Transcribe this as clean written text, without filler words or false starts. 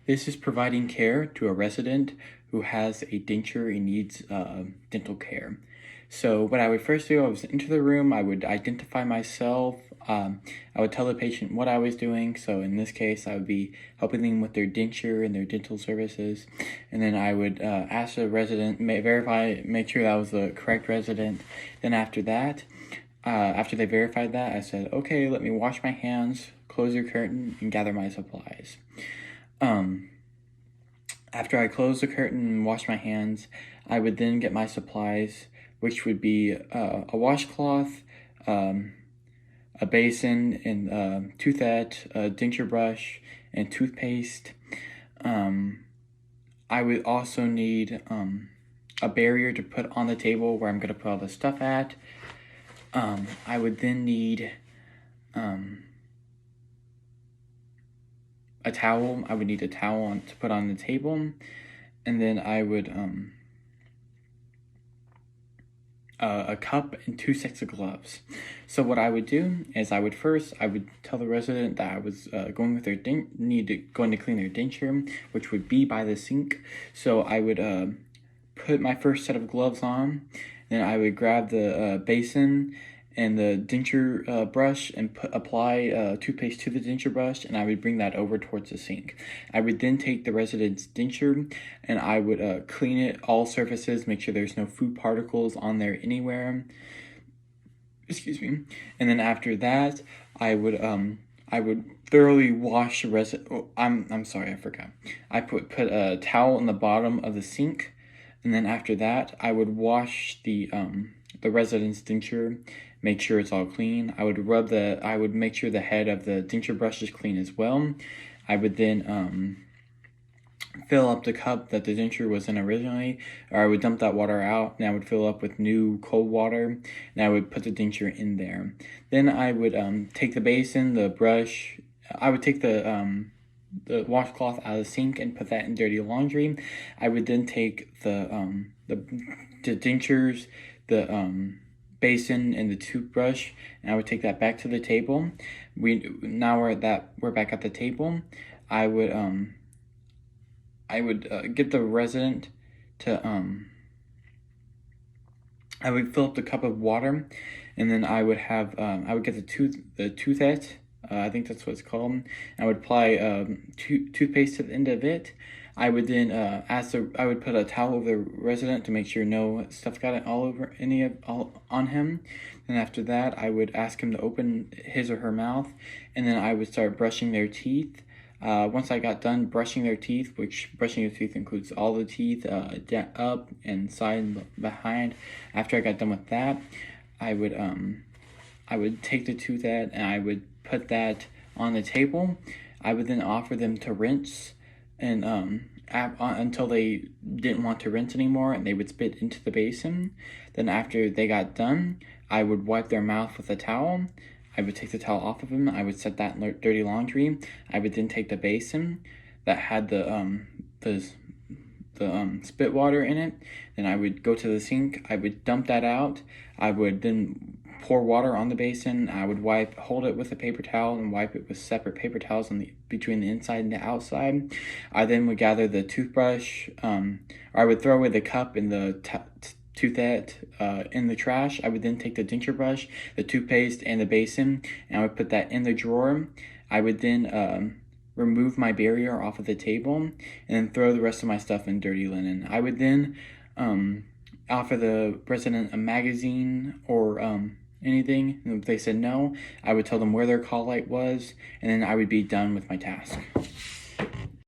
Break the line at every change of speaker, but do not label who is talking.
This is providing care to a resident who has a denture and needs dental care. So what I would first do, I was enter the room, I would identify myself, I would tell the patient what I was doing. So in this case, I would be helping them with their denture and their dental services. And then I would ask the resident, verify, make sure that was the correct resident. Then after that, after they verified that, I said, okay, let me wash my hands, close the curtain, and gather my supplies. After I closed the curtain and washed my hands, I would then get my supplies, which would be a washcloth, a basin, and toothette, a denture brush, and toothpaste. I would also need a barrier to put on the table where I'm going to put all the stuff at. I would then need a towel. I would need a towel to put on the table, and then I would a cup and 2 sets of gloves. So what I would do is I would tell the resident that I was going to clean their denture, which would be by the sink. So I would put my first set of gloves on, then I would grab the basin and the denture brush and apply toothpaste to the denture brush, and I would bring that over towards the sink. I would then take the resident's denture and I would clean it, all surfaces, make sure there's no food particles on there anywhere. Excuse me. And then after that, I would thoroughly wash the resident. Oh, I'm sorry, I forgot. I put a towel in the bottom of the sink, and then after that, I would wash the resident's denture, make sure it's all clean. I would make sure the head of the denture brush is clean as well. I would then fill up the cup that the denture was in originally, or I would dump that water out, and I would fill up with new cold water, and I would put the denture in there. Then I would take the basin, the brush. I would take the washcloth out of the sink and put that in dirty laundry. I would then take the dentures, the basin, and the toothbrush, and I would take that back to the table. We're back at the table. I would get the resident to I would fill up the cup of water, and then I would get the toothette. I think that's what it's called. I would apply toothpaste to the end of it. I would then I would put a towel over the resident to make sure no stuff got it all on him. And after that, I would ask him to open his or her mouth, and then I would start brushing their teeth. Once I got done brushing their teeth, which brushing their teeth includes all the teeth, up and side and behind. After I got done with that, I would take the toothette and I would put that on the table. I would then offer them to rinse, and until they didn't want to rinse anymore, and they would spit into the basin. Then after they got done, I would wipe their mouth with a towel. I would take the towel off of them. I would set that in dirty laundry. I would then take the basin that had the spit water in it. Then I would go to the sink. I would dump that out. I would then pour water on the basin. I would hold it with a paper towel and wipe it with separate paper towels between the inside and the outside. I then would gather the toothbrush, or I would throw away the cup and the toothette in the trash. I would then take the denture brush, the toothpaste, and the basin, and I would put that in the drawer. I would then remove my barrier off of the table, and then throw the rest of my stuff in dirty linen. I would then offer the resident a magazine or anything. And if they said no, I would tell them where their call light was, and then I would be done with my task.